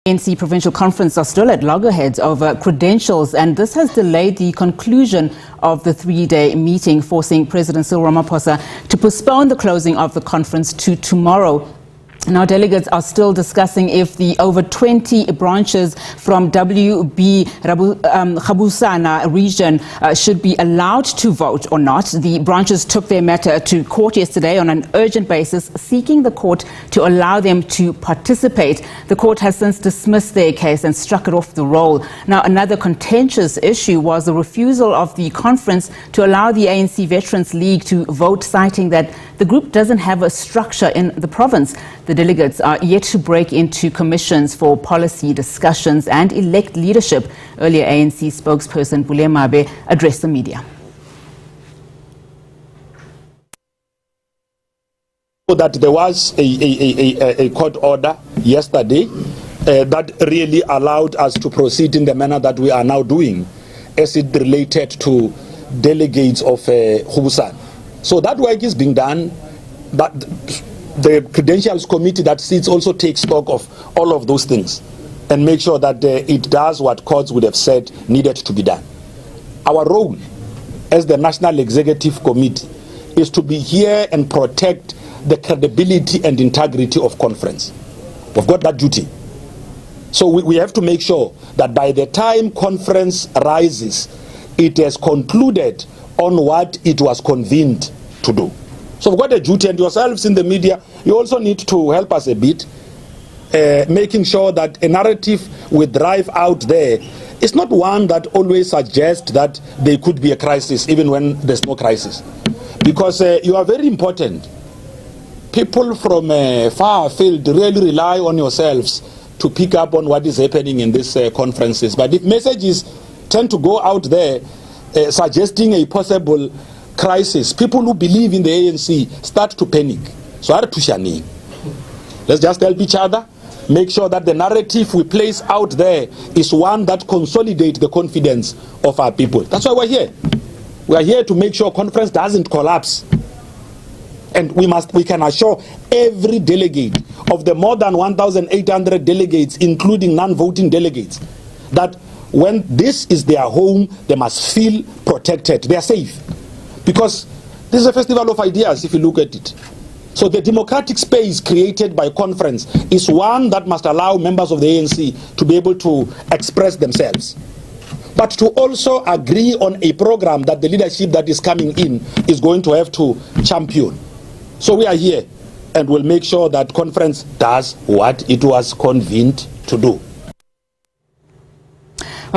ANC Provincial Conference are still at loggerheads over credentials, and this has delayed the conclusion of the three-day meeting, forcing President Cyril Ramaphosa to postpone the closing of the conference to tomorrow. Now, delegates are still discussing if the over 20 branches from WB Gabusana region should be allowed to vote or not. The branches took their matter to court yesterday on an urgent basis, seeking the court to allow them to participate. The court has since dismissed their case and struck it off the roll. Now, another contentious issue was the refusal of the conference to allow the ANC Veterans League to vote, citing that the group doesn't have a structure in the province. The delegates are yet to break into commissions for policy discussions and elect leadership. Earlier, ANC spokesperson Bulemabe addressed the media. That there was a court order yesterday that really allowed us to proceed in the manner that we are now doing, as it related to delegates of Gabusana. So that work is being done, but the credentials committee that sits also takes stock of all of those things and make sure that it does what courts would have said needed to be done. Our role as the National Executive Committee is to be here and protect the credibility and integrity of conference. We've got that duty. So we have to make sure that by the time conference rises, it has concluded on what it was convened to do. So we've got a duty, and yourselves in the media, you also need to help us a bit, making sure that a narrative we drive out there is not one that always suggests that there could be a crisis, even when there's no crisis. Because you are very important. People from far afield really rely on yourselves to pick up on what is happening in these conferences. But if messages tend to go out there suggesting a possible crisis, people who believe in the ANC start to panic. So let's just help each other, make sure that the narrative we place out there is one that consolidates the confidence of our people. That's why we're here. We are here to make sure conference doesn't collapse. And we can assure every delegate of the more than 1,800 delegates, including non-voting delegates, that when this is their home, they must feel protected. They are safe. Because this is a festival of ideas, if you look at it. So the democratic space created by conference is one that must allow members of the ANC to be able to express themselves. But to also agree on a program that the leadership that is coming in is going to have to champion. So we are here and will make sure that conference does what it was convened to do.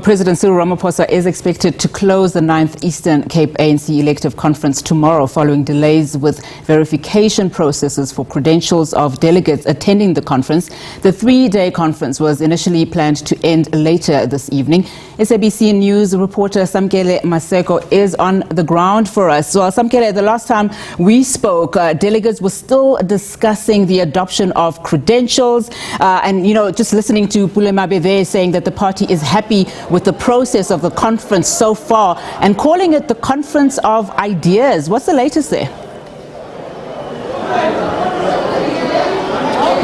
President Cyril Ramaphosa is expected to close the 9th Eastern Cape ANC Elective Conference tomorrow, following delays with verification processes for credentials of delegates attending the conference. The three-day conference was initially planned to end later this evening. SABC News reporter Samkele Maseko is on the ground for us. So, Samkele, the last time we spoke, delegates were still discussing the adoption of credentials. And, just listening to Bulemabe there saying that the party is happy with the process of the conference so far and calling it the conference of ideas. What's the latest there?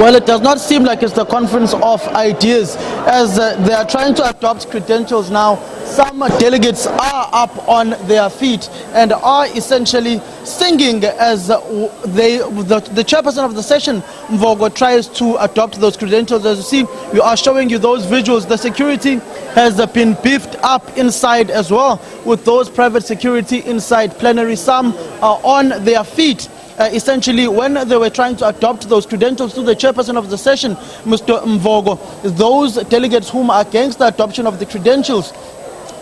Well, it does not seem like it's the conference of ideas, as they are trying to adopt credentials now. Some delegates are up on their feet and are essentially singing as the chairperson of the session, Mvogo, tries to adopt those credentials. As you see, we are showing you those visuals. The security has been beefed up inside as well, with those private security inside plenary. Some are on their feet. Essentially, when they were trying to adopt those credentials to the chairperson of the session, Mr. Mvogo, those delegates whom are against the adoption of the credentials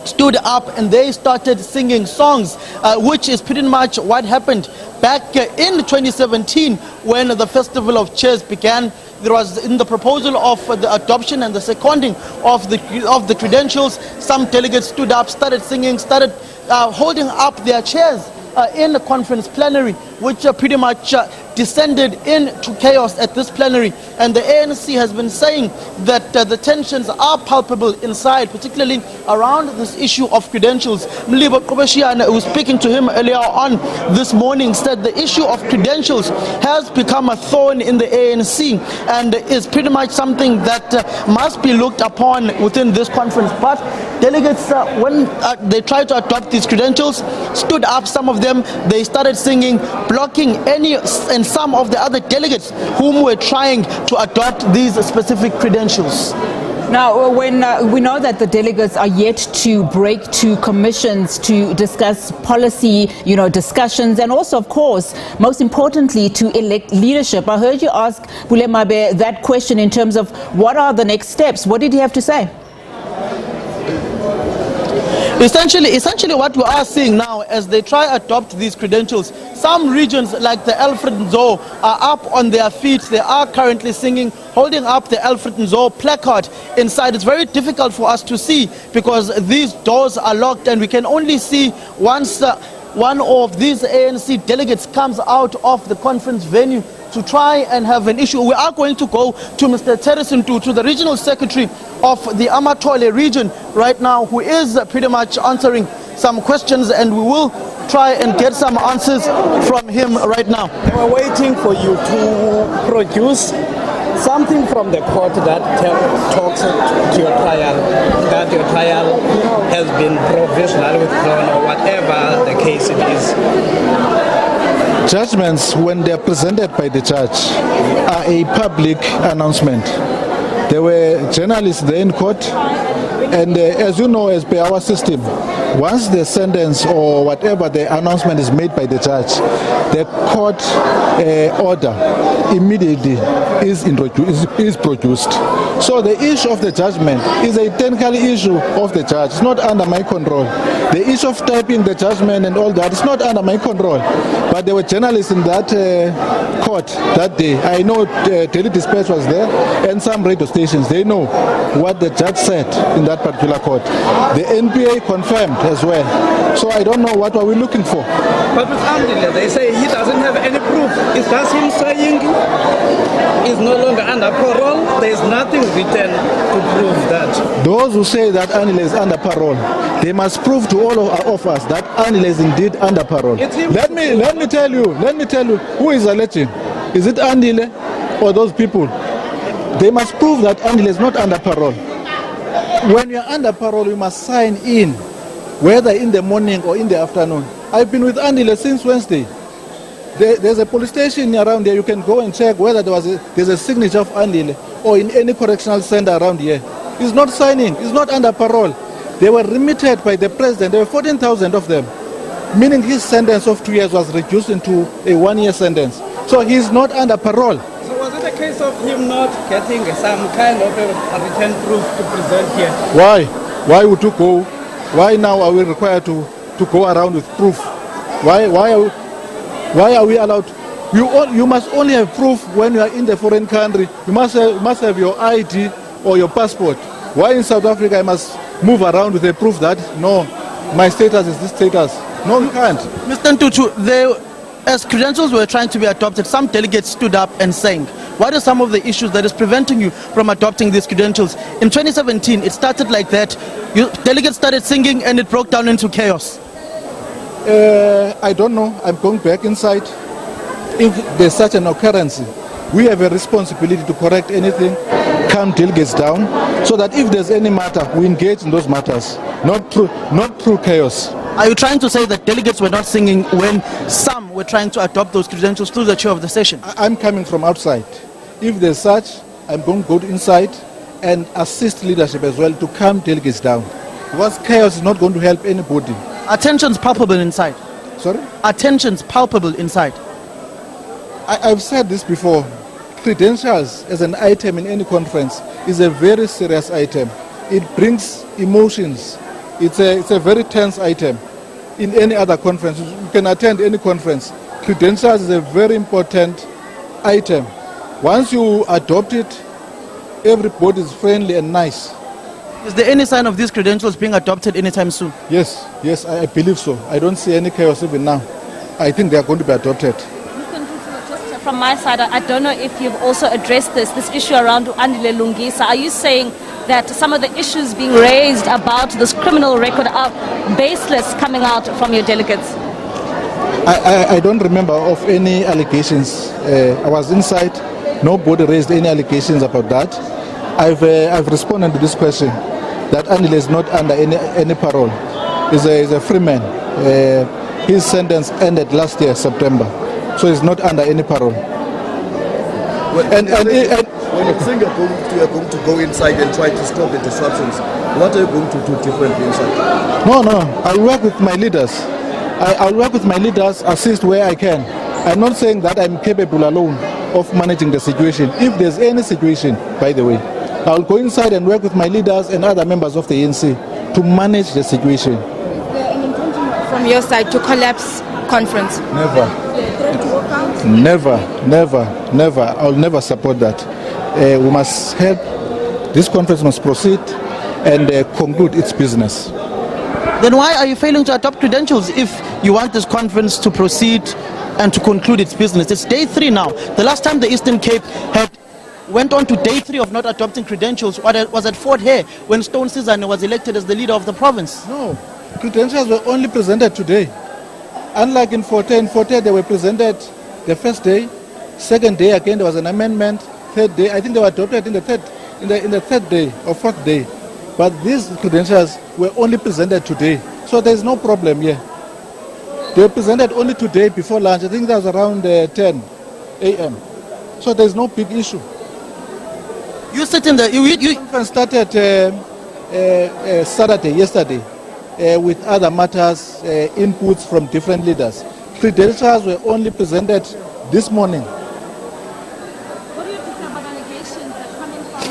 stood up and they started singing songs, which is pretty much what happened back in 2017 when the Festival of Chairs began. There was, in the proposal of the adoption and the seconding of the credentials, some delegates stood up, started singing, started holding up their chairs in the conference plenary, which pretty much descended into chaos at this plenary, and the ANC has been saying that the tensions are palpable inside, particularly around this issue of credentials. Mlibo Kobeshian, who was speaking to him earlier on this morning, said the issue of credentials has become a thorn in the ANC and is pretty much something that must be looked upon within this conference. But delegates, when they tried to adopt these credentials, stood up. Some of them, they started singing, blocking any and some of the other delegates whom were trying to adopt these specific credentials. Now, when we know that the delegates are yet to break to commissions to discuss policy, discussions, and also, of course, most importantly, to elect leadership. I heard you ask Bulemabe that question in terms of what are the next steps. What did he have to say? Essentially what we are seeing now as they try to adopt these credentials, some regions like the Alfred Nzo are up on their feet. They are currently singing, holding up the Alfred Nzo placard inside. It's very difficult for us to see because these doors are locked, and we can only see once one of these ANC delegates comes out of the conference venue to try and have an issue. We are going to go to Mr. Terrison, to the regional secretary of the Amatole region right now, who is pretty much answering some questions, and we will try and get some answers from him right now. We're waiting for you to produce something from the court that talks to your trial, that your trial has been provisionally withdrawn or whatever the case it is. Judgments, when they are presented by the judge, are a public announcement. There were journalists there in court, and as you know, as per our system, once the sentence or whatever the announcement is made by the judge, the court order immediately is produced. So the issue of the judgment is a technical issue of the judge. It's not under my control. The issue of typing the judgment and all that is not under my control. But there were journalists in that court that day. I know Daily Dispatch was there, and some radio stations. They know what the judge said in that particular court. The NPA confirmed as well. So I don't know what are we looking for. But with Andile, they say he doesn't have any proof. Is that him saying he's no longer under parole? There is nothing written to prove that. Those who say that Andile is under parole, they must prove to all of us that Andile is indeed under parole. Let me tell you who is alleging. Is it Andile or those people? They must prove that Andile is not under parole. When you are under parole, you must sign in, whether in the morning or in the afternoon. I've been with Andile since Wednesday. There's a police station around there. You can go and check whether there's a signature of Andile or in any correctional center around here. He's not signing. He's not under parole. They were remitted by the president. There were 14,000 of them, meaning his sentence of 2 years was reduced into a 1-year sentence. So he's not under parole. So was it a case of him not getting some kind of a written proof to present here? Why? Why would you go? Why now are we required to go around with proof? Why are we allowed? You must only have proof when you are in the foreign country. You must have your ID or your passport. Why in South Africa I must move around with a proof that, no, my status is this status? No, you can't. Mr. Ntutu, as credentials were trying to be adopted, some delegates stood up and sang. What are some of the issues that is preventing you from adopting these credentials? In 2017, it started like that. Delegates started singing and it broke down into chaos. I don't know. I'm going back inside. If there's such an occurrence, we have a responsibility to correct anything, calm delegates down, so that if there's any matter, we engage in those matters, not through chaos. Are you trying to say that delegates were not singing when some were trying to adopt those credentials through the chair of the session? I'm coming from outside. If there's such, I'm going to go inside and assist leadership as well to calm delegates down. Because chaos is not going to help anybody. Are tensions palpable inside? Sorry? Are tensions palpable inside? I've said this before. Credentials as an item in any conference is a very serious item. It brings emotions. It's a very tense item. In any other conference, you can attend any conference. Credentials is a very important item. Once you adopt it, everybody is friendly and nice. Is there any sign of these credentials being adopted anytime soon? Yes, I believe so. I don't see any chaos even now. I think they are going to be adopted. Mr. Ntutu, just from my side, I don't know if you've also addressed this issue around Andile Lungisa. Are you saying that some of the issues being raised about this criminal record are baseless coming out from your delegates? I don't remember of any allegations. I was inside. Nobody raised any allegations about that. I've responded to this question that Andile is not under any parole. He's a free man. His sentence ended last year, September. So he's not under any parole. When you're saying you're going to go inside and try to stop the disruptions, what are you going to do differently inside? No. I'll work with my leaders. I'll work with my leaders, assist where I can. I'm not saying that I'm capable alone of managing the situation. If there's any situation, by the way, I'll go inside and work with my leaders and other members of the ANC to manage the situation. Is there an intention from your side to collapse conference? Never. I'll never support that. We must help. This conference must proceed and conclude its business. Then why are you failing to adopt credentials if you want this conference to proceed and to conclude its business? It's day 3 now. The last time the Eastern Cape went on to day 3 of not adopting credentials was at Fort Hare when Stone Sizane was elected as the leader of the province. No, credentials were only presented today. Unlike in Fort Hare they were presented the first day, second day again there was an amendment, third day I think they were adopted in the third day or fourth day. But these credentials were only presented today, so there is no problem here. They were presented only today before lunch. I think that was around 10 a.m. So there is no big issue. You sit in the... The conference started Saturday, yesterday, with other matters, inputs from different leaders. Credentials were only presented this morning. What do you think about allegations that coming from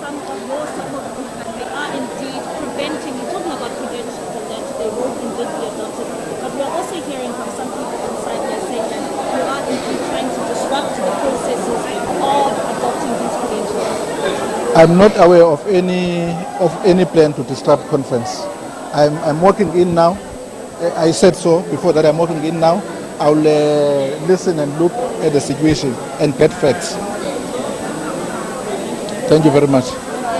some of your support groups that they are indeed preventing, you're talking about credentials and that they won't indeed be adopted, but we're also hearing from some people inside there saying that you are indeed trying to disrupt the processes of adopting these credentials? I'm not aware of any plan to disrupt conference. I'm working in now. I said so before that I'm working in now. I'll listen and look at the situation and get facts. Thank you very much.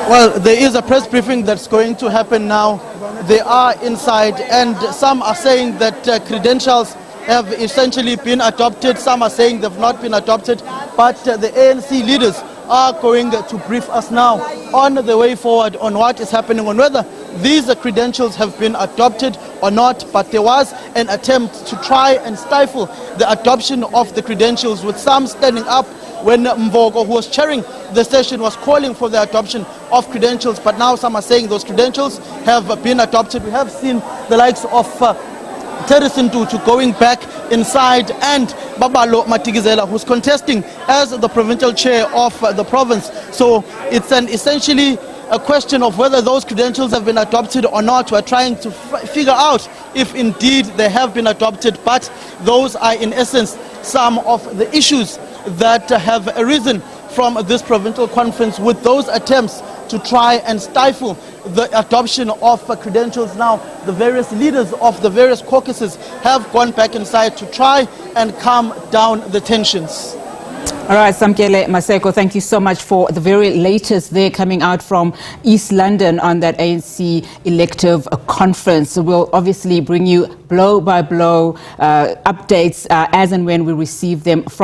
Well, there is a press briefing that's going to happen now. They are inside and some are saying that credentials have essentially been adopted. Some are saying they've not been adopted, but the ANC leaders are going to brief us now on the way forward on what is happening, on whether these credentials have been adopted or not. But there was an attempt to try and stifle the adoption of the credentials, with some standing up when Mvogo, who was chairing the session, was calling for the adoption of credentials. But now some are saying those credentials have been adopted. We have seen the likes of Terracin to going back inside, and Babalo Matigizela, who's contesting as the provincial chair of the province. So it's essentially a question of whether those credentials have been adopted or not. We're trying to figure out if indeed they have been adopted, but those are in essence some of the issues that have arisen from this provincial conference, with those attempts to try and stifle the adoption of credentials. Now, the various leaders of the various caucuses have gone back inside to try and calm down the tensions. All right, Samkele Maseko, thank you so much for the very latest there coming out from East London on that ANC Elective conference. We'll obviously bring you blow by blow updates as and when we receive them from